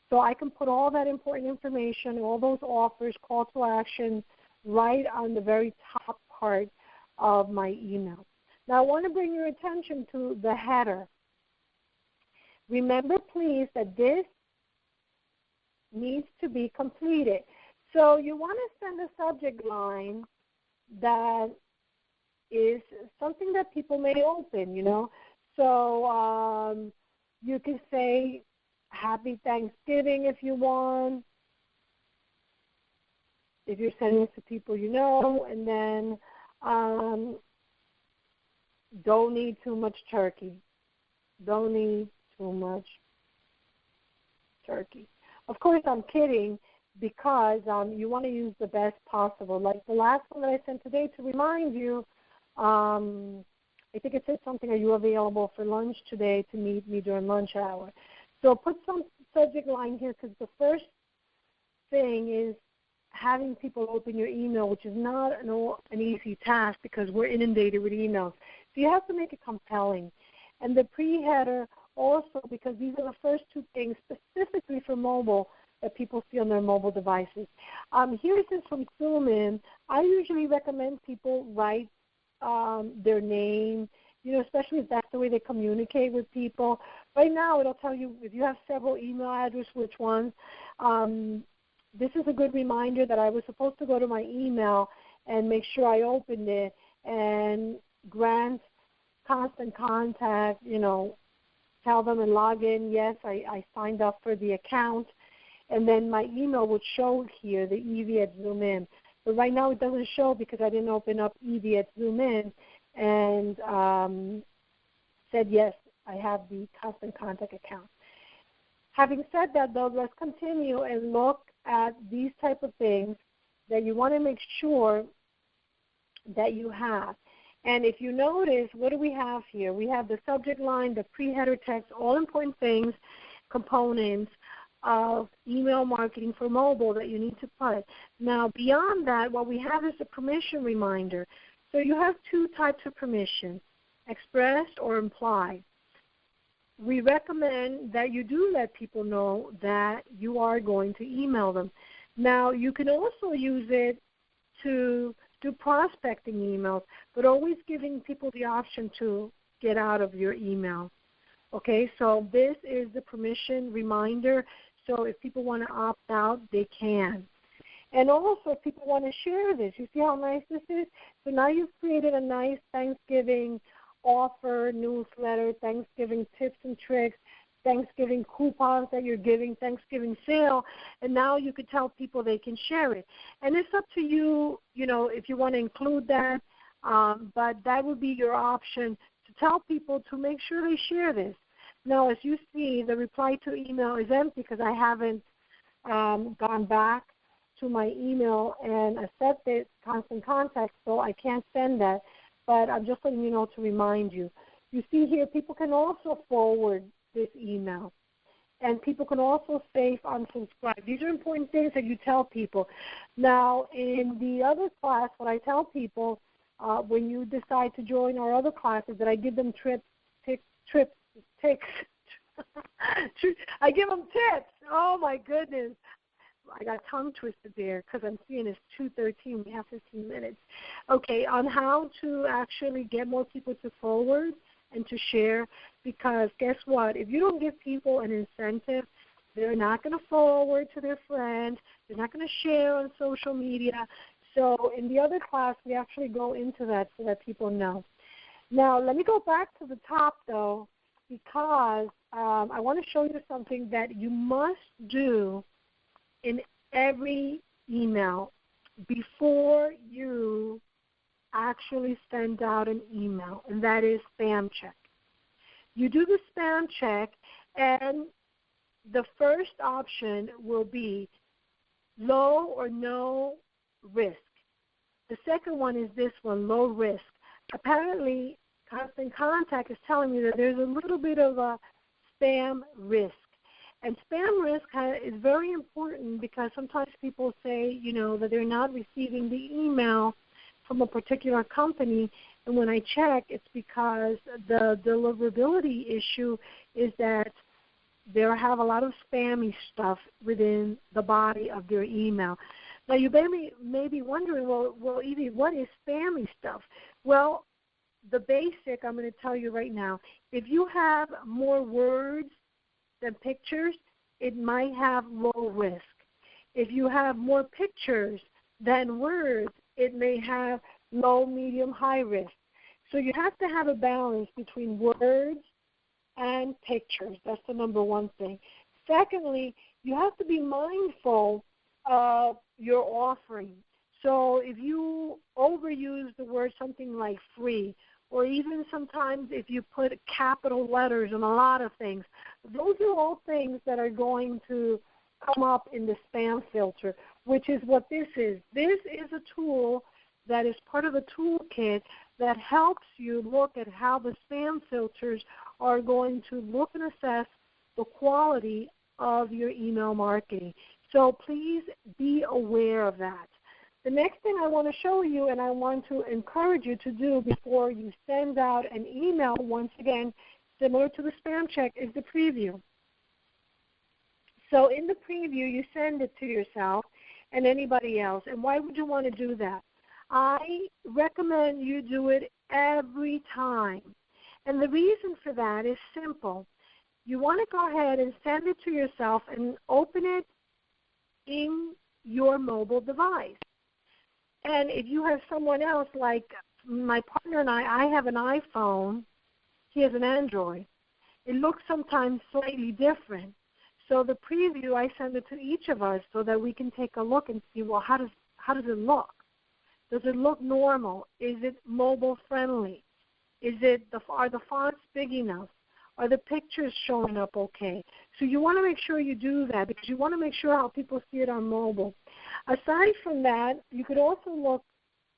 So I can put all that important information, all those offers, call to action, right on the very top part of my email. Now I want to bring your attention to the header. Remember, please, that this needs to be completed. So you want to send a subject line that is something that people may open, you know. So you can say Happy Thanksgiving if you want, if you're sending it to people you know, and then don't need too much turkey. Don't need too much turkey. Of course, I'm kidding, because you want to use the best possible. Like the last one that I sent today, to remind you, I think it said something, are you available for lunch today to meet me during lunch hour? So put some subject line here, because the first thing is having people open your email, which is not an easy task because we're inundated with emails. So you have to make it compelling. And the pre-header also, because these are the first two things specifically for mobile that people see on their mobile devices. Here it is from XoomIM. I usually recommend people write their name, you know, especially if that's the way they communicate with people. Right now it'll tell you if you have several email addresses, which ones. This is a good reminder that I was supposed to go to my email and make sure I opened it and grant Constant Contact, you know, tell them and log in, yes, I signed up for the account. and then my email would show here, the Evie at XoomIM. But right now it doesn't show because I didn't open up Evie at XoomIM and said, yes, I have the Constant Contact account. Having said that, though, let's continue and look at these type of things that you want to make sure that you have. And if you notice, what do we have here? We have the subject line, the pre-header text, all important things, components of email marketing for mobile that you need to put. Now, beyond that, what we have is a permission reminder. So you have two types of permission, expressed or implied. We recommend that you do let people know that you are going to email them. Now, you can also use it to do prospecting emails, but always giving people the option to get out of your email. Okay, so this is the permission reminder. So if people want to opt out, they can. And also, if people want to share this, you see how nice this is? So now you've created a nice Thanksgiving offer, newsletter, Thanksgiving tips and tricks, Thanksgiving coupons that you're giving, Thanksgiving sale, and now you could tell people they can share it. And it's up to you, if you want to include that, but that would be your option to tell people to make sure they share this. Now, as you see, the reply to email is empty because I haven't gone back to my email and accepted Constant Contact, so I can't send that. But I'm just letting you know to remind you. You see here, people can also forward this email. And people can also save unsubscribe. These are important things that you tell people. Now, in the other class, what I tell people when you decide to join our other classes, that I give them tips. I give them tips. Oh, my goodness. I got tongue twisted there because I'm seeing it's 2:13. We have 15 minutes. Okay, on how to actually get more people to forward and to share, because guess what? If you don't give people an incentive, they're not going to forward to their friends. They're not going to share on social media. So in the other class, we actually go into that so that people know. Now, let me go back to the top, though, because I want to show you something that you must do in every email before you actually send out an email, and that is spam check. You do the spam check, and the first option will be low or no risk. The second one is this one, low risk. Apparently, Constant Contact is telling me that there's a little bit of a spam risk. And spam risk is very important because sometimes people say, that they're not receiving the email from a particular company. And when I check, it's because the deliverability issue is that they have a lot of spammy stuff within the body of their email. Now, you may be wondering, well, Evie, what is spammy stuff? Well, the basic, I'm going to tell you right now. If you have more words than pictures, it might have low risk. If you have more pictures than words, it may have low, medium, high risk. So you have to have a balance between words and pictures. That's the number one thing. Secondly, you have to be mindful of your offering. So if you overuse the word something like free, or even sometimes if you put capital letters in a lot of things, those are all things that are going to come up in the spam filter, which is what this is. This is a tool that is part of a toolkit that helps you look at how the spam filters are going to look and assess the quality of your email marketing. So please be aware of that. The next thing I want to show you and I want to encourage you to do before you send out an email, once again, similar to the spam check, is the preview. So in the preview, you send it to yourself and anybody else. And why would you want to do that? I recommend you do it every time. And the reason for that is simple. You want to go ahead and send it to yourself and open it in your mobile device. And if you have someone else, like my partner and I have an iPhone, he has an Android. It looks sometimes slightly different. So the preview, I send it to each of us so that we can take a look and see, well, how does it look? Does it look normal? Is it mobile friendly? Are the fonts big enough? Are the pictures showing up okay? So you want to make sure you do that because you want to make sure how people see it on mobile. Aside from that, you could also look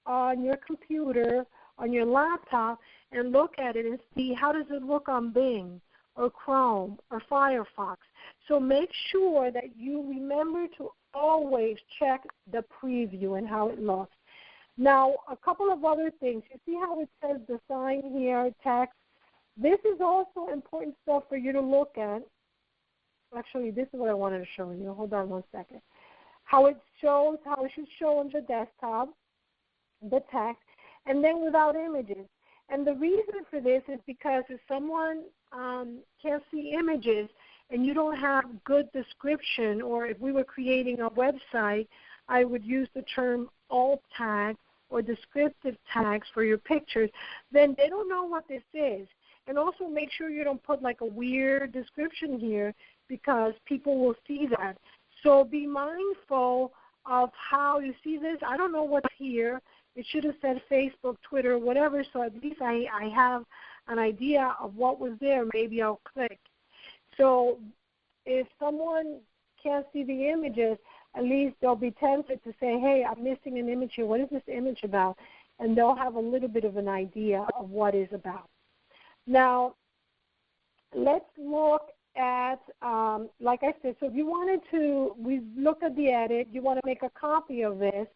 on your computer, on your laptop, and look at it and see how does it look on Bing or Chrome or Firefox. So make sure that you remember to always check the preview and how it looks. Now, a couple of other things. You see how it says the sign here, text? This is also important stuff for you to look at. Actually, this is what I wanted to show you. Hold on one second. How it should show on the desktop, the text, and then without images. And the reason for this is because if someone can't see images and you don't have good description, or if we were creating a website, I would use the term alt tag or descriptive tags for your pictures, then they don't know what this is. And also make sure you don't put like a weird description here because people will see that. So be mindful of how you see this. I don't know what's here. It should have said Facebook, Twitter, whatever, so at least I have an idea of what was there. Maybe I'll click. So if someone can't see the images, at least they'll be tempted to say, hey, I'm missing an image here. What is this image about? And they'll have a little bit of an idea of what it's about. Now, let's look at, like I said, so if you wanted to, we looked at the edit, you want to make a copy of this,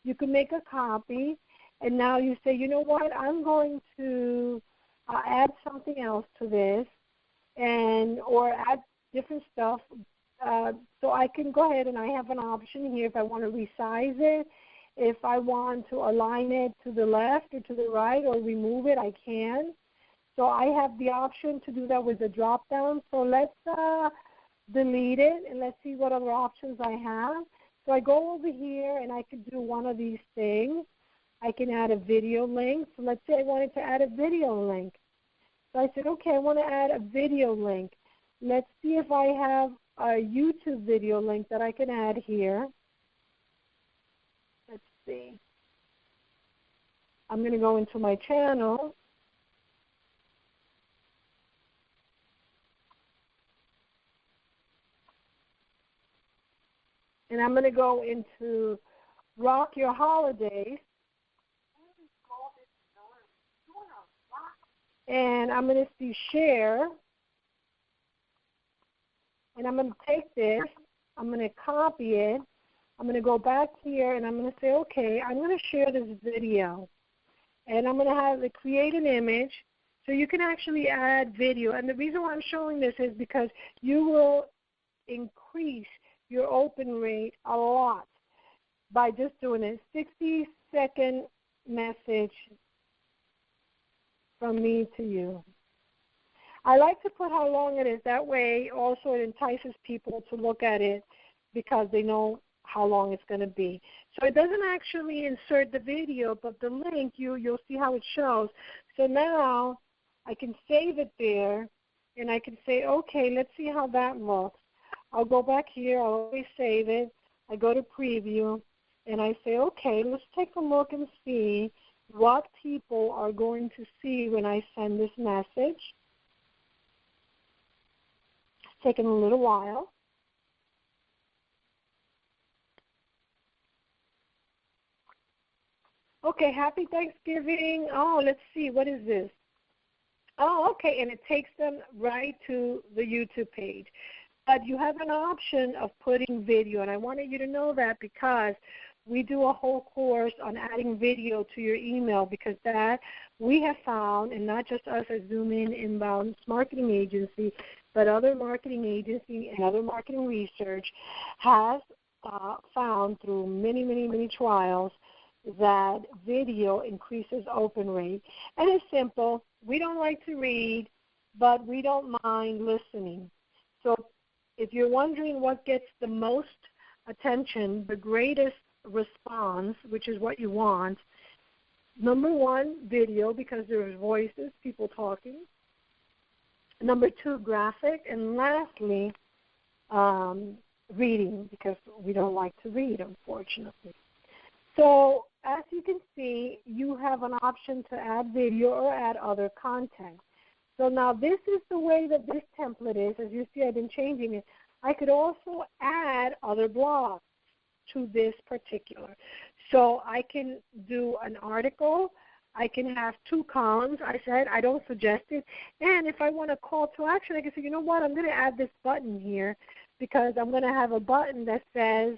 you can make a copy, and now you say, you know what, I'm going to add something else to this, or add different stuff. So I can go ahead and I have an option here if I want to resize it, if I want to align it to the left or to the right or remove it, I can. So I have the option to do that with the drop down. So let's delete it and let's see what other options I have. So I go over here and I can do one of these things. I can add a video link. So let's say I wanted to add a video link. So I said, okay, I want to add a video link. Let's see if I have a YouTube video link that I can add here. Let's see. I'm going to go into my channel. And I'm going to go into Rock Your Holidays. And I'm going to see Share. And I'm going to take this. I'm going to copy it. I'm going to go back here, and I'm going to say, okay, I'm going to share this video. And I'm going to have it create an image. So you can actually add video. And the reason why I'm showing this is because you will increase your open rate a lot by just doing a 60-second message from me to you. I like to put how long it is. That way also it entices people to look at it because they know how long it's going to be. So it doesn't actually insert the video, but the link, you'll see how it shows. So now I can save it there, and I can say, okay, let's see how that looks. I'll go back here. I'll always save it. I go to preview, and I say, okay, let's take a look and see what people are going to see when I send this message. It's taking a little while. Okay, happy Thanksgiving. Oh, let's see. What is this? Oh, okay, and it takes them right to the YouTube page. But you have an option of putting video, and I wanted you to know that because we do a whole course on adding video to your email because that we have found, and not just us at XoomIM Inbound Marketing Agency, but other marketing agencies and other marketing research has found through many, many, many trials that video increases open rate. And it's simple. We don't like to read, but we don't mind listening. So if you're wondering what gets the most attention, the greatest response, which is what you want, number one, video, because there's voices, people talking. Number two, graphic. And lastly, reading because we don't like to read, unfortunately. So as you can see, you have an option to add video or add other content. So now this is the way that this template is. As you see, I've been changing it. I could also add other blogs to this particular. So I can do an article. I can have 2 columns. I said I don't suggest it. And if I want a call to action, I can say, you know what, I'm going to add this button here because I'm going to have a button that says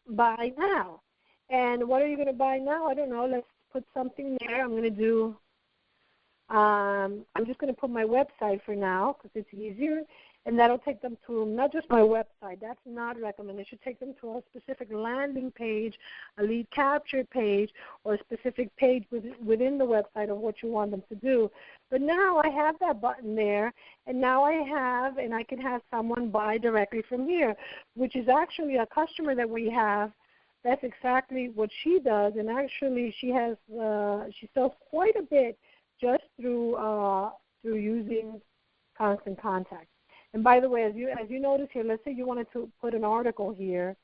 buy now. And what are you going to buy now? I don't know. Let's put something there. I'm going to do, I'm just going to put my website for now because it's easier. And that'll take them to not just my website. That's not recommended. It should take them to a specific landing page, a lead capture page, or a specific page within the website of what you want them to do. But now I have that button there, and now and I can have someone buy directly from here, which is actually a customer that we have. That's exactly what she does, and actually she sells quite a bit just through using Constant Contact. And by the way, as you notice here, let's say you wanted to put an article here.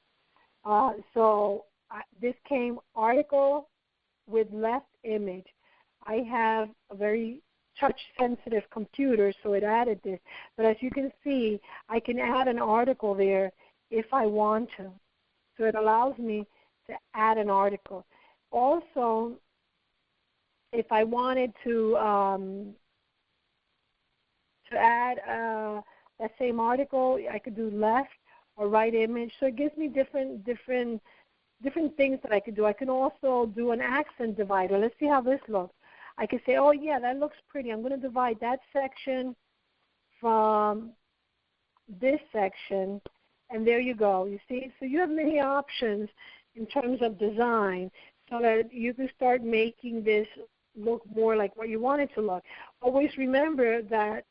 This came article with left image. I have a very touch-sensitive computer, so it added this. But as you can see, I can add an article there if I want to. So it allows me to add an article. Also, if I wanted to add that same article, I could do left or right image. So it gives me different things that I could do. I can also do an accent divider. Let's see how this looks. I could say, oh, yeah, that looks pretty. I'm going to divide that section from this section, and there you go. You see? So you have many options in terms of design so that you can start making this look more like what you want it to look. Always remember that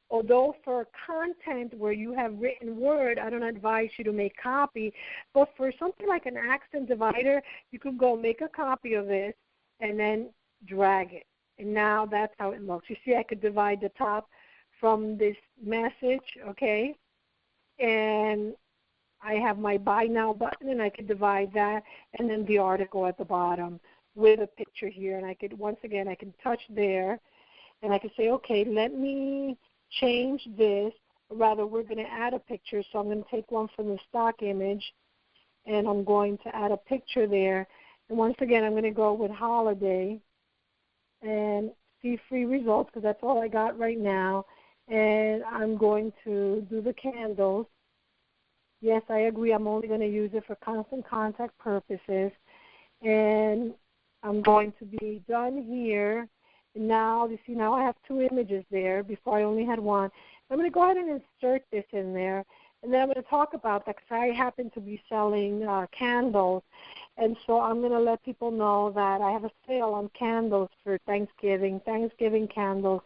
although for content where you have written word, I don't advise you to make copy, but for something like an accent divider, you could go make a copy of this and then drag it. And now that's how it looks. You see, I could divide the top from this message, okay? And I have my buy now button, and I could divide that, and then the article at the bottom with a picture here. And I could, once again, I can touch there, and I could say, okay, let me change this. Rather, we're going to add a picture, so I'm going to take one from the stock image, and I'm going to add a picture there. And once again, I'm going to go with holiday and see free results because that's all I got right now. And I'm going to do the candles. Yes, I agree. I'm only going to use it for constant contact purposes. And I'm going to be done here. And now, you see, now I have 2 images there. Before I only had 1. I'm going to go ahead and insert this in there. And then I'm going to talk about that because I happen to be selling candles. And so I'm going to let people know that I have a sale on candles for Thanksgiving candles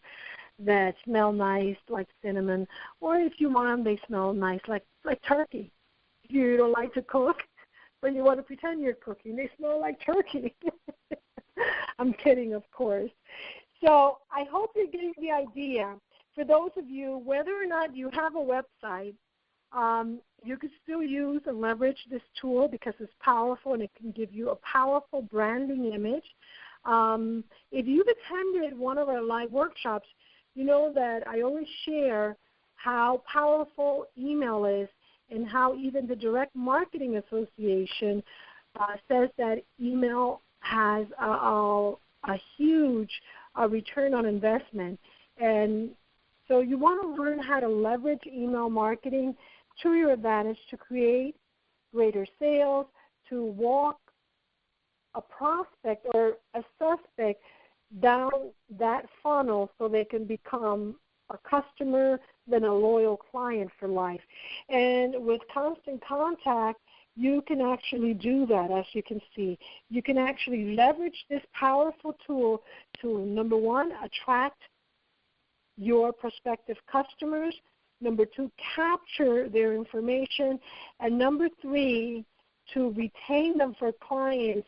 that smell nice like cinnamon. Or if you want them, they smell nice like turkey. If you don't like to cook, but you want to pretend you're cooking, they smell like turkey. I'm kidding, of course. So I hope you're getting the idea. For those of you, whether or not you have a website, you can still use and leverage this tool because it's powerful and it can give you a powerful branding image. If you've attended one of our live workshops, you know that I always share how powerful email is and how even the Direct Marketing Association says that email has a huge return on investment. And so you want to learn how to leverage email marketing to your advantage to create greater sales, to walk a prospect or a suspect down that funnel so they can become a customer, then a loyal client for life. And with Constant Contact, you can actually do that, as you can see. You can actually leverage this powerful tool to, number 1, attract your prospective customers, number 2, capture their information, and number 3, to retain them for clients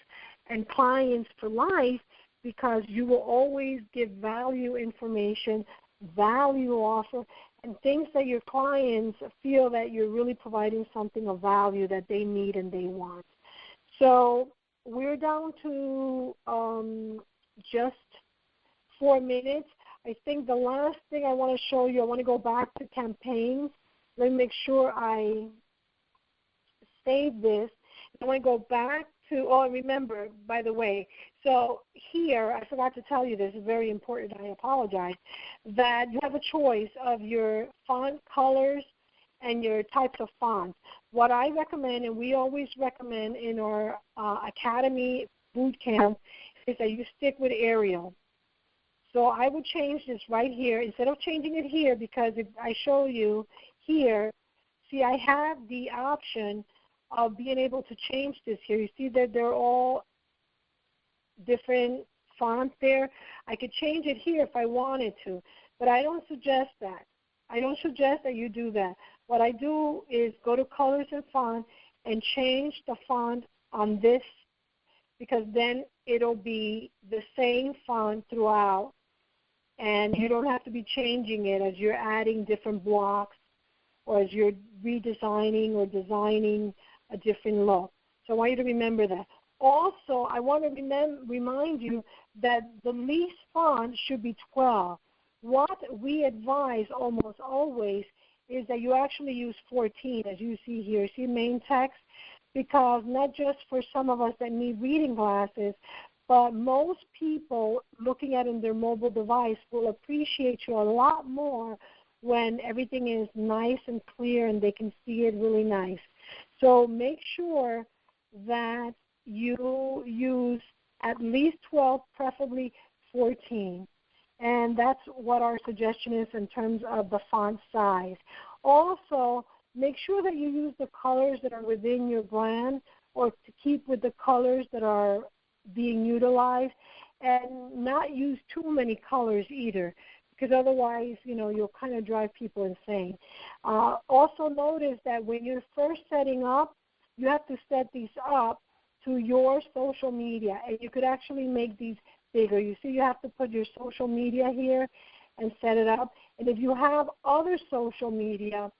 and clients for life, because you will always give value information, value offer, and things that your clients feel that you're really providing something of value that they need and they want. So we're down to just 4 minutes. I think the last thing I want to show you, I want to go back to campaigns. Let me make sure I save this. I want to go back to, remember, by the way, so here, I forgot to tell you this, it's very important, I apologize, that you have a choice of your font colors and your types of fonts. What I recommend, and we always recommend in our Academy boot camp, is that you stick with Arial. So I would change this right here, instead of changing it here, because if I show you here, see I have the option of being able to change this here. You see that they're all different fonts there. I could change it here if I wanted to, but I don't suggest that. I don't suggest that you do that. What I do is go to colors and font and change the font on this, because then it'll be the same font throughout, and you don't have to be changing it as you're adding different blocks or as you're redesigning or designing a different look. So I want you to remember that. Also, I want to remind you that the least font should be 12. What we advise almost always is that you actually use 14, as you see here. See main text? Because not just for some of us that need reading glasses, but most people looking at it in their mobile device will appreciate you a lot more when everything is nice and clear and they can see it really nice. So make sure that you use at least 12, preferably 14. And that's what our suggestion is in terms of the font size. Also, make sure that you use the colors that are within your brand, or to keep with the colors that are being utilized, and not use too many colors either, because otherwise, you'll kind of drive people insane. Also notice that when you're first setting up, you have to set these up to your social media, and you could actually make these bigger. You see, you have to put your social media here and set it up. And if you have other social media,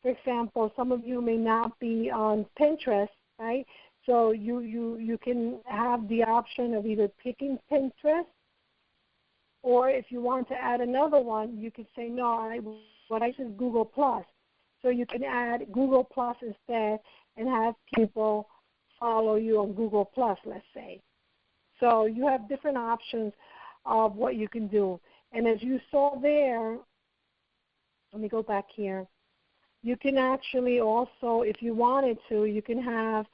for example, some of you may not be on Pinterest, right? So you can have the option of either picking Pinterest, or if you want to add another one, you could say, no, what I use is Google+. So you can add Google+ instead and have people follow you on Google+, let's say. So you have different options of what you can do. And as you saw there, let me go back here. You can actually also, if you wanted to, you can have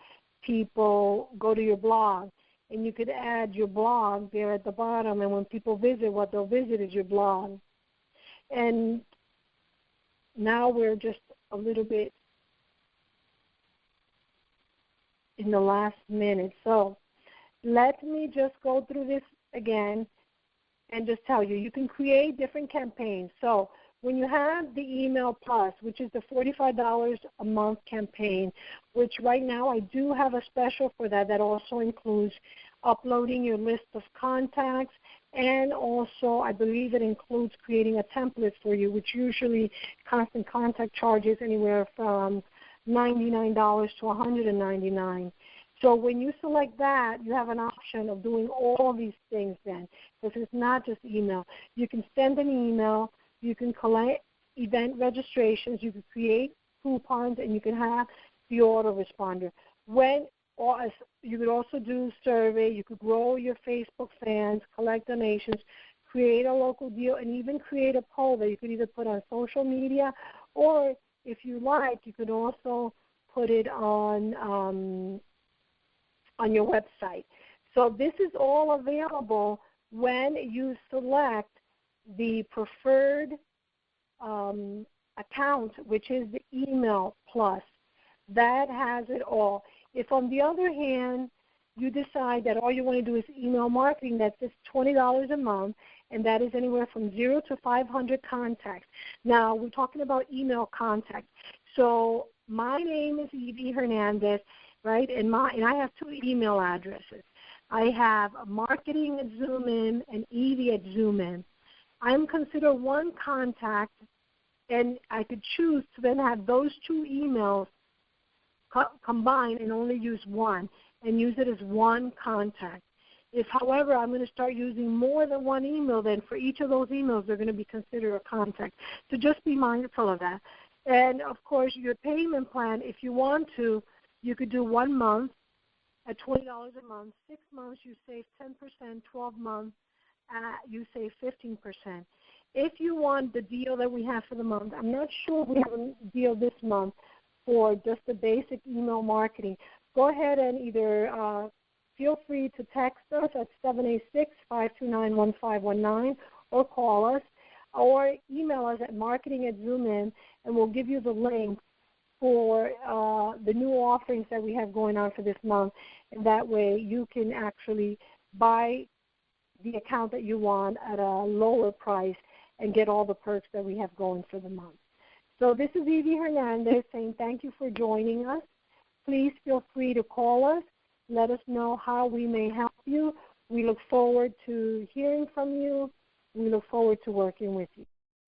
people go to your blog, and you could add your blog there at the bottom, and when people visit, what they'll visit is your blog. And now we're just a little bit in the last minute. So let me just go through this again and just tell you, you can create different campaigns. So when you have the Email Plus, which is the $45 a month campaign, which right now I do have a special for that also includes uploading your list of contacts, and also I believe it includes creating a template for you, which usually Constant Contact charges anywhere from $99 to $199. So when you select that, you have an option of doing all these things then, because it's not just email. You can send an email, you can collect event registrations, you can create coupons, and you can have the autoresponder. You could also do survey, you could grow your Facebook fans, collect donations, create a local deal, and even create a poll that you could either put on social media, or if you like, you could also put it on your website. So this is all available when you select the preferred account, which is the Email Plus. That has it all. If, on the other hand, you decide that all you want to do is email marketing, that's just $20 a month, and that is anywhere from 0 to 500 contacts. Now, we're talking about email contacts. So my name is Evie Hernandez, right, and I have 2 email addresses. I have Marketing at XoomIM and Evie at XoomIM. I'm considered one contact, and I could choose to then have those two emails combined and only use one and use it as one contact. If, however, I'm going to start using more than one email, then for each of those emails, they're going to be considered a contact. So just be mindful of that. And, of course, your payment plan, if you want to, you could do 1 month at $20 a month. 6 months, you save 10%. 12 months, you save 15%. If you want the deal that we have for the month, I'm not sure we have a deal this month for just the basic email marketing. Go ahead and either feel free to text us at 786-529-1519 or call us or email us at marketing@XoomIM, and we'll give you the link for the new offerings that we have going on for this month. And that way you can actually buy the account that you want at a lower price and get all the perks that we have going for the month. So this is Evie Hernandez saying thank you for joining us. Please feel free to call us. Let us know how we may help you. We look forward to hearing from you. We look forward to working with you.